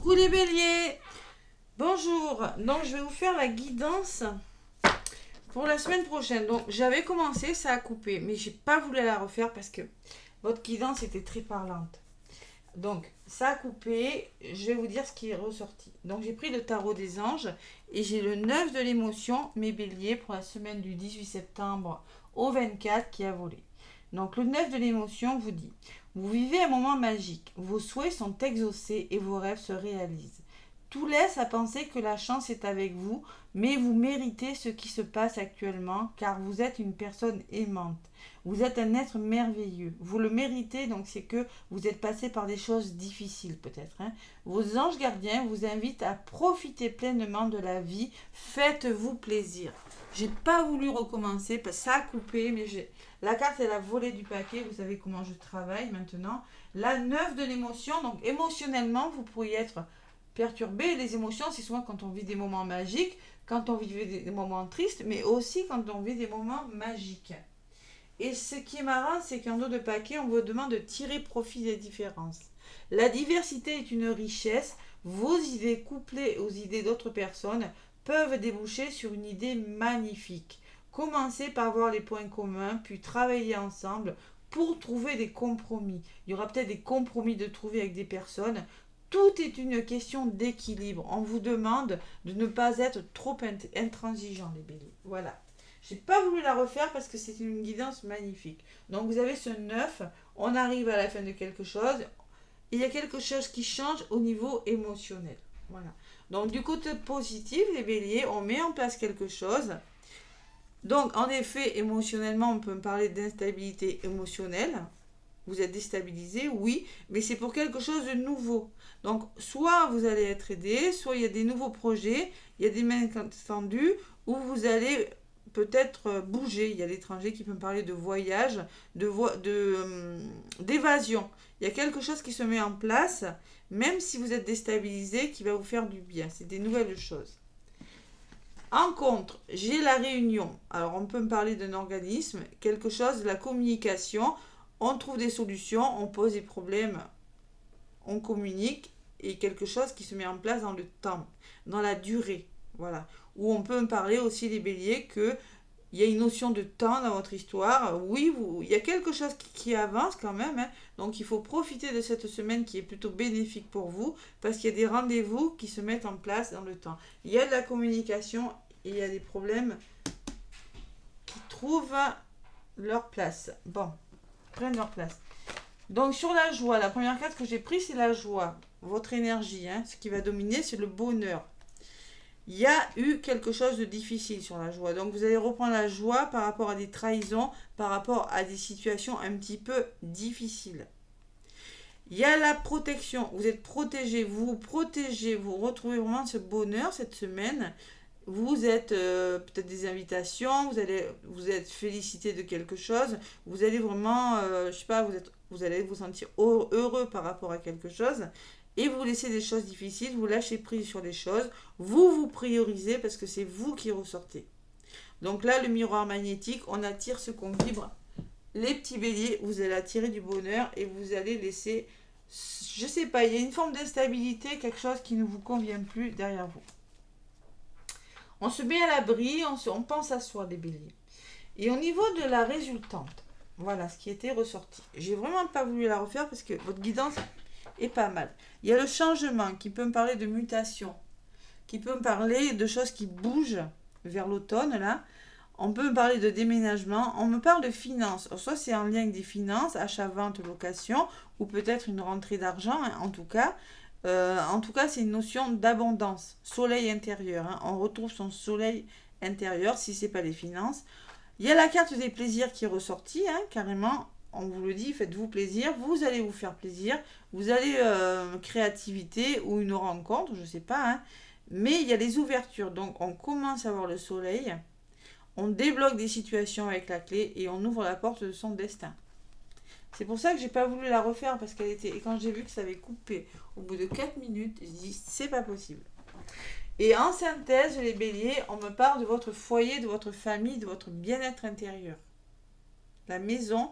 Coucou les béliers. Bonjour, donc je vais vous faire la guidance pour la semaine prochaine. Donc j'avais commencé, ça a coupé, mais j'ai pas voulu la refaire parce que votre guidance était très parlante. Donc ça a coupé, je vais vous dire ce qui est ressorti. Donc j'ai pris le tarot des anges et j'ai le 9 de l'émotion, mes béliers, pour la semaine du 18 septembre au 24 qui a volé. Donc le 9 de l'émotion vous dit: vous vivez un moment magique, vos souhaits sont exaucés et vos rêves se réalisent. Tout laisse à penser que la chance est avec vous, mais vous méritez ce qui se passe actuellement car vous êtes une personne aimante. Vous êtes un être merveilleux. Vous le méritez, donc c'est que vous êtes passé par des choses difficiles peut-être. Vos anges gardiens vous invitent à profiter pleinement de la vie. Faites-vous plaisir. J'ai pas voulu recommencer parce que ça a coupé, mais la carte elle a volé du paquet. Vous savez comment je travaille maintenant. La 9 de l'émotion, donc émotionnellement vous pourriez être perturbé. Les émotions, c'est souvent quand on vit des moments magiques, quand on vit des moments tristes, mais aussi quand on vit des moments magiques. Et ce qui est marrant, c'est qu'en dos de paquet, on vous demande de tirer profit des différences. La diversité est une richesse. Vos idées couplées aux idées d'autres personnes peuvent déboucher sur une idée magnifique. Commencez par voir les points communs, puis travailler ensemble pour trouver des compromis. Il y aura peut-être des compromis de trouver avec des personnes. Tout est une question d'équilibre. On vous demande de ne pas être trop intransigeant, les béliers. Voilà. J'ai pas voulu la refaire parce que c'est une guidance magnifique. Donc vous avez ce 9, on arrive à la fin de quelque chose. Il y a quelque chose qui change au niveau émotionnel. Voilà. Donc du côté positif, les béliers, on met en place quelque chose. Donc en effet, émotionnellement, on peut me parler d'instabilité émotionnelle. Vous êtes déstabilisé, oui, mais c'est pour quelque chose de nouveau. Donc, soit vous allez être aidé, soit il y a des nouveaux projets, il y a des mains tendues, ou vous allez peut-être bouger. Il y a l'étranger qui peut me parler de voyage, d'évasion. Il y a quelque chose qui se met en place, même si vous êtes déstabilisé, qui va vous faire du bien. C'est des nouvelles choses. En contre, j'ai la réunion. Alors, on peut me parler d'un organisme, quelque chose de la communication. On trouve des solutions, on pose des problèmes, on communique, et quelque chose qui se met en place dans le temps, dans la durée. Voilà. Ou on peut me parler aussi des béliers qu'il y a une notion de temps dans votre histoire. Oui, il y a quelque chose qui avance quand même. Donc il faut profiter de cette semaine qui est plutôt bénéfique pour vous, parce qu'il y a des rendez-vous qui se mettent en place dans le temps. Il y a de la communication et il y a des problèmes qui trouvent leur place. Bon. Prennent leur place. Donc sur la joie, la première carte que j'ai prise, c'est la joie. Votre énergie, ce qui va dominer, c'est le bonheur. Il y a eu quelque chose de difficile sur la joie. Donc vous allez reprendre la joie par rapport à des trahisons, par rapport à des situations un petit peu difficiles. Il y a la protection. Vous êtes protégé, vous vous protégez, vous retrouvez vraiment ce bonheur cette semaine. Vous êtes peut-être des invitations, vous êtes félicité de quelque chose, vous allez vraiment, je sais pas, vous allez vous sentir heureux par rapport à quelque chose, et vous laissez des choses difficiles, vous lâchez prise sur les choses, vous vous priorisez parce que c'est vous qui ressortez. Donc là, le miroir magnétique, on attire ce qu'on vibre. Les petits béliers, vous allez attirer du bonheur et vous allez laisser, je sais pas, il y a une forme d'instabilité, quelque chose qui ne vous convient plus derrière vous. On se met à l'abri, on pense à soi, les béliers. Et au niveau de la résultante, voilà ce qui était ressorti. J'ai vraiment pas voulu la refaire parce que votre guidance est pas mal. Il y a le changement qui peut me parler de mutation, qui peut me parler de choses qui bougent vers l'automne, là. On peut me parler de déménagement, on me parle de finances. Soit c'est en lien avec des finances, achat, vente, location, ou peut-être une rentrée d'argent, en tout cas. C'est une notion d'abondance, soleil intérieur. On retrouve son soleil intérieur si ce n'est pas les finances. Il y a la carte des plaisirs qui est ressortie, carrément. On vous le dit, faites-vous plaisir. Vous allez vous faire plaisir. Vous allez créativité ou une rencontre, je ne sais pas. Mais il y a les ouvertures. Donc on commence à voir le soleil. On débloque des situations avec la clé et on ouvre la porte de son destin. C'est pour ça que j'ai pas voulu la refaire parce qu'elle était. Et quand j'ai vu que ça avait coupé au bout de 4 minutes, j'ai dit c'est pas possible. Et en synthèse, les béliers, on me parle de votre foyer, de votre famille, de votre bien-être intérieur. La maison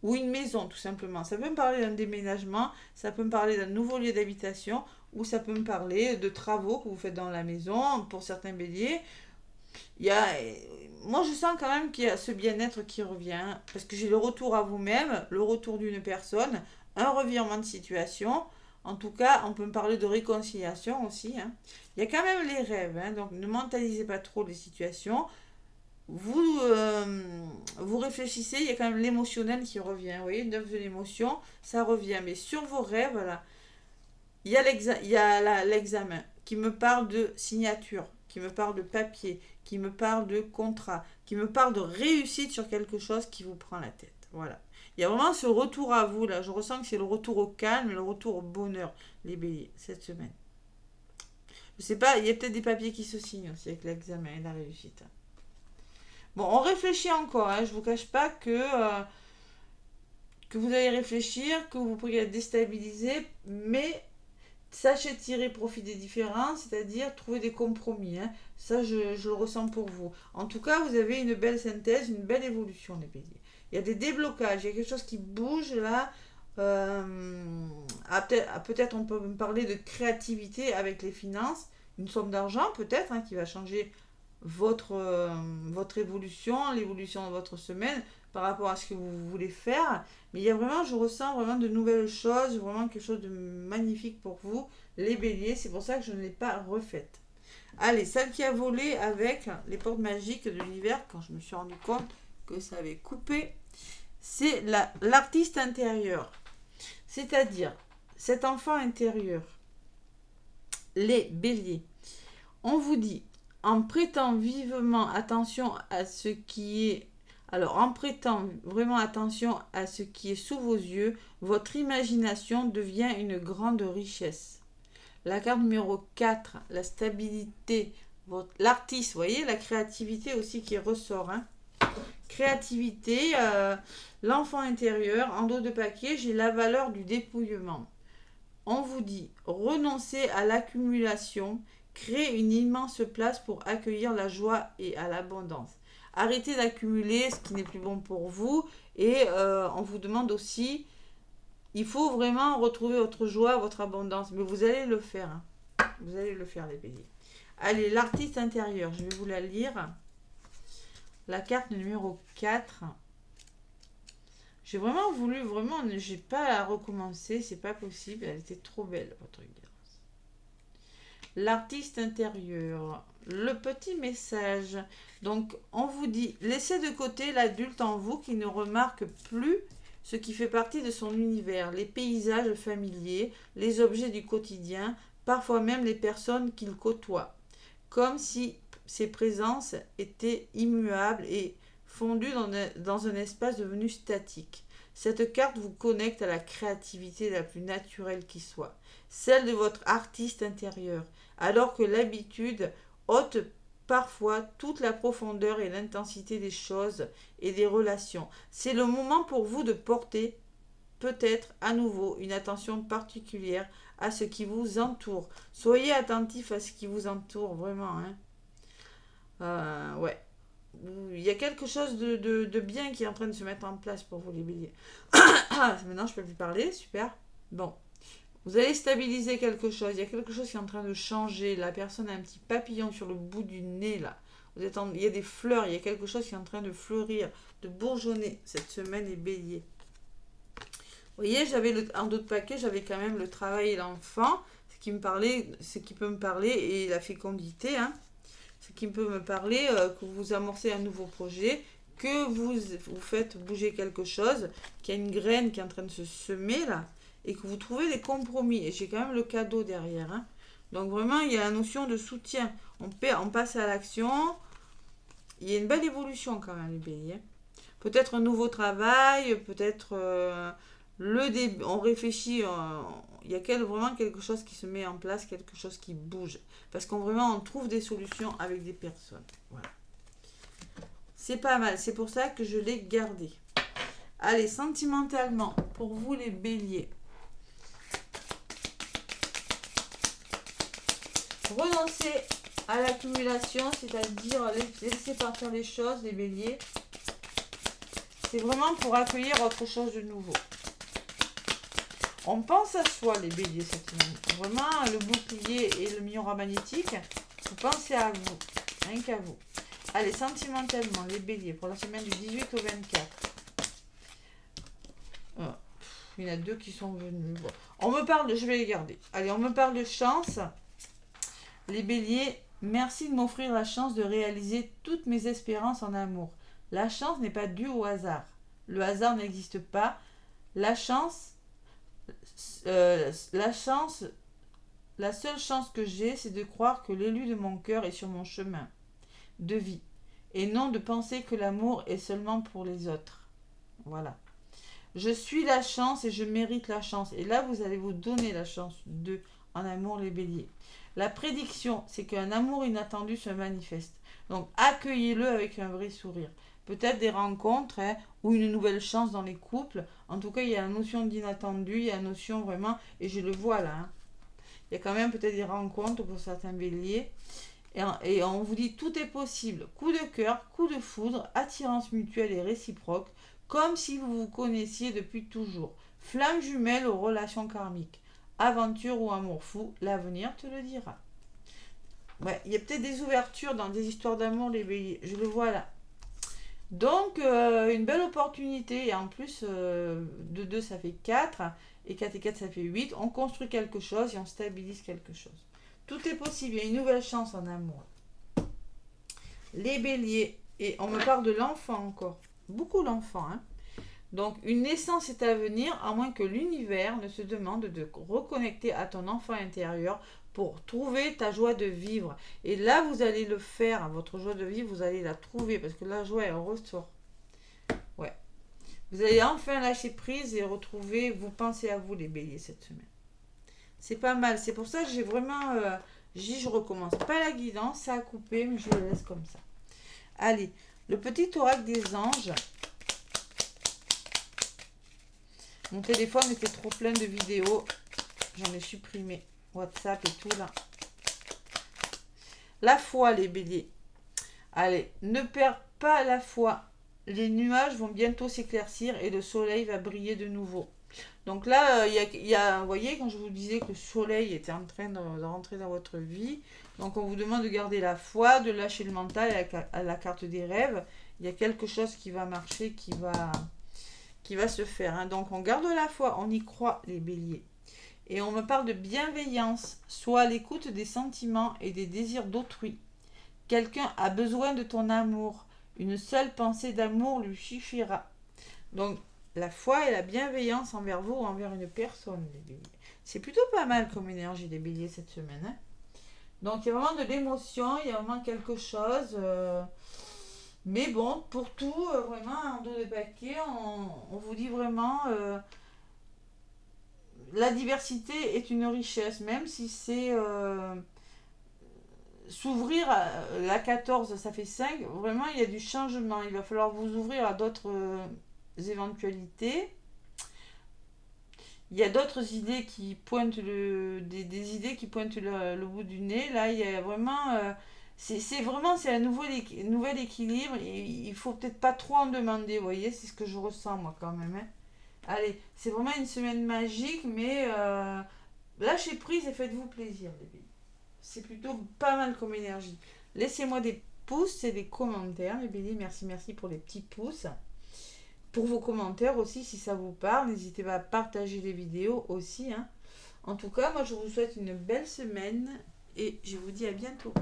ou une maison tout simplement. Ça peut me parler d'un déménagement, ça peut me parler d'un nouveau lieu d'habitation, ou ça peut me parler de travaux que vous faites dans la maison pour certains béliers. Il y a, moi je sens quand même qu'il y a ce bien-être qui revient, parce que j'ai le retour à vous-même, le retour d'une personne, un revirement de situation. En tout cas, on peut me parler de réconciliation aussi, hein. Il y a quand même les rêves, hein, donc ne mentalisez pas trop les situations. Vous réfléchissez, il y a quand même l'émotionnel qui revient. Vous voyez, 9 de l'émotion, ça revient. Mais sur vos rêves, là, il y a l'examen qui me parle de signature, qui me parle de papier, qui me parle de contrat, qui me parle de réussite sur quelque chose qui vous prend la tête. Voilà. Il y a vraiment ce retour à vous, là. Je ressens que c'est le retour au calme et le retour au bonheur, les béliers, cette semaine. Je sais pas, il y a peut-être des papiers qui se signent aussi avec l'examen et la réussite. Bon, on réfléchit encore, hein. Je ne vous cache pas que vous allez réfléchir, que vous pourriez être déstabilisé, mais sachez tirer profit des différences, c'est-à-dire trouver des compromis, hein. Ça, je le ressens pour vous. En tout cas, vous avez une belle synthèse, une belle évolution, les béliers. Il y a des déblocages, il y a quelque chose qui bouge là. Peut-être on peut me parler de créativité avec les finances, une somme d'argent peut-être, hein, qui va changer votre évolution, l'évolution de votre semaine par rapport à ce que vous voulez faire. Mais il y a vraiment, je ressens vraiment de nouvelles choses, vraiment quelque chose de magnifique pour vous, les béliers. C'est pour ça que je ne l'ai pas refaite. Allez, celle qui a volé avec les portes magiques de l'hiver, quand je me suis rendu compte que ça avait coupé, c'est l'artiste intérieur. C'est-à-dire, cet enfant intérieur, les béliers. On vous dit, en prêtant vivement attention à ce qui est... Alors, en prêtant vraiment attention à ce qui est sous vos yeux, votre imagination devient une grande richesse. La carte numéro 4, la stabilité, l'artiste, vous voyez, la créativité aussi qui ressort, hein. Créativité, l'enfant intérieur, en dos de paquet, j'ai la valeur du dépouillement. On vous dit, renoncez à l'accumulation, créez une immense place pour accueillir la joie et à l'abondance. Arrêtez d'accumuler ce qui n'est plus bon pour vous et on vous demande aussi, il faut vraiment retrouver votre joie, votre abondance, mais vous allez le faire, hein. Vous allez le faire, les béliers. Allez, l'artiste intérieur, je vais vous la lire. La carte numéro 4. J'ai vraiment voulu, j'ai pas à recommencer, c'est pas possible, elle était trop belle, votre guérance. L'artiste intérieur, le petit message. Donc, on vous dit, laissez de côté l'adulte en vous qui ne remarque plus ce qui fait partie de son univers, les paysages familiers, les objets du quotidien, parfois même les personnes qu'il côtoie, comme si ces présences étaient immuables et fondues dans un espace devenu statique. Cette carte vous connecte à la créativité la plus naturelle qui soit, celle de votre artiste intérieur, alors que l'habitude ôte parfois toute la profondeur et l'intensité des choses et des relations. C'est le moment pour vous de porter peut-être à nouveau une attention particulière à ce qui vous entoure. Soyez attentif à ce qui vous entoure, vraiment, hein. Ouais. Il y a quelque chose de bien qui est en train de se mettre en place pour vous, les béliers. Maintenant, je peux plus parler, super. Bon. Vous allez stabiliser quelque chose. Il y a quelque chose qui est en train de changer. La personne a un petit papillon sur le bout du nez, là. Il y a des fleurs, il y a quelque chose qui est en train de fleurir, de bourgeonner cette semaine, les béliers. Vous voyez, en d'autres paquets, j'avais quand même le travail et l'enfant, ce qui peut me parler, et la fécondité, hein. Ce qui peut me parler que vous amorcez un nouveau projet, que vous faites bouger quelque chose, qu'il y a une graine qui est en train de se semer là, et que vous trouvez des compromis. Et j'ai quand même le cadeau derrière, hein. Donc vraiment, il y a la notion de soutien. On passe à l'action. Il y a une belle évolution quand même, les béliers. Peut-être un nouveau travail, peut-être on réfléchit, il y a vraiment quelque chose qui se met en place, quelque chose qui bouge. Parce on trouve des solutions avec des personnes. Voilà. C'est pas mal, c'est pour ça que je l'ai gardé. Allez, sentimentalement, pour vous les béliers. Renoncez à l'accumulation, c'est-à-dire laisser partir les choses, les béliers. C'est vraiment pour accueillir autre chose de nouveau. On pense à soi, les béliers, cette semaine. Vraiment, le bouclier et le miroir magnétique, vous pensez à vous, rien qu'à vous. Allez, sentimentalement, les béliers, pour la semaine du 18 au 24. Il y en a 2 qui sont venus. Bon. On me parle de... Je vais les garder. Allez, on me parle de chance. Les béliers, merci de m'offrir la chance de réaliser toutes mes espérances en amour. La chance n'est pas due au hasard. Le hasard n'existe pas. La seule chance que j'ai, c'est de croire que l'élu de mon cœur est sur mon chemin de vie. Et non de penser que l'amour est seulement pour les autres. Voilà. Je suis la chance et je mérite la chance. Et là, vous allez vous donner la chance en amour, les béliers. La prédiction, c'est qu'un amour inattendu se manifeste. Donc, accueillez-le avec un vrai sourire. Peut-être des rencontres ou une nouvelle chance dans les couples. En tout cas, il y a la notion d'inattendu, il y a la notion vraiment, et je le vois là. Il y a quand même peut-être des rencontres pour certains béliers. Et on vous dit tout est possible. Coup de cœur, coup de foudre, attirance mutuelle et réciproque, comme si vous vous connaissiez depuis toujours. Flamme jumelle aux relations karmiques. Aventure ou amour fou, l'avenir te le dira. Ouais, il y a peut-être des ouvertures dans des histoires d'amour, les béliers. Je le vois là. Donc, une belle opportunité. Et en plus, de 2, ça fait 4. Et 4 et 4, ça fait 8. On construit quelque chose et on stabilise quelque chose. Tout est possible. Il y a une nouvelle chance en amour. Les béliers. Et on me parle de l'enfant encore. Beaucoup l'enfant. Hein. Donc, une naissance est à venir, à moins que l'univers ne se demande de reconnecter à ton enfant intérieur pour trouver ta joie de vivre. Et là, vous allez le faire, votre joie de vivre, vous allez la trouver, parce que la joie, elle ressort. Ouais. Vous allez enfin lâcher prise et retrouver, vous pensez à vous, les béliers, cette semaine. C'est pas mal. C'est pour ça que j'ai vraiment... je recommence. Pas la guidance, ça a coupé, mais je le laisse comme ça. Allez, le petit oracle des anges. Mon téléphone était trop plein de vidéos. J'en ai supprimé. WhatsApp et tout là. La foi, les béliers. Allez, ne perds pas la foi. Les nuages vont bientôt s'éclaircir et le soleil va briller de nouveau. Donc là, vous voyez, quand je vous disais que le soleil était en train de rentrer dans votre vie, donc on vous demande de garder la foi, de lâcher le mental à la carte des rêves. Il y a quelque chose qui va marcher, qui va se faire. Hein. Donc on garde la foi, on y croit, les béliers. Et on me parle de bienveillance, soit à l'écoute des sentiments et des désirs d'autrui. Quelqu'un a besoin de ton amour. Une seule pensée d'amour lui suffira. Donc la foi et la bienveillance envers vous ou envers une personne, les béliers. C'est plutôt pas mal comme énergie, les béliers, cette semaine. Hein. Donc il y a vraiment de l'émotion, il y a vraiment quelque chose... Mais bon, pour tout, vraiment, en dos de paquet, on vous dit vraiment, la diversité est une richesse, même si c'est s'ouvrir à la 14, ça fait 5, vraiment, il y a du changement. Il va falloir vous ouvrir à d'autres éventualités. Il y a d'autres idées qui pointent des idées qui pointent le bout du nez. Là, il y a vraiment... c'est un nouvel équilibre. Il faut peut-être pas trop en demander, vous voyez, c'est ce que je ressens moi quand même. Hein. Allez, c'est vraiment une semaine magique, mais lâchez prise et faites-vous plaisir, les béliers. C'est plutôt pas mal comme énergie. Laissez-moi des pouces et des commentaires, les béliers. Merci pour les petits pouces. Pour vos commentaires aussi, si ça vous parle, n'hésitez pas à partager les vidéos aussi. Hein. En tout cas, moi je vous souhaite une belle semaine et je vous dis à bientôt.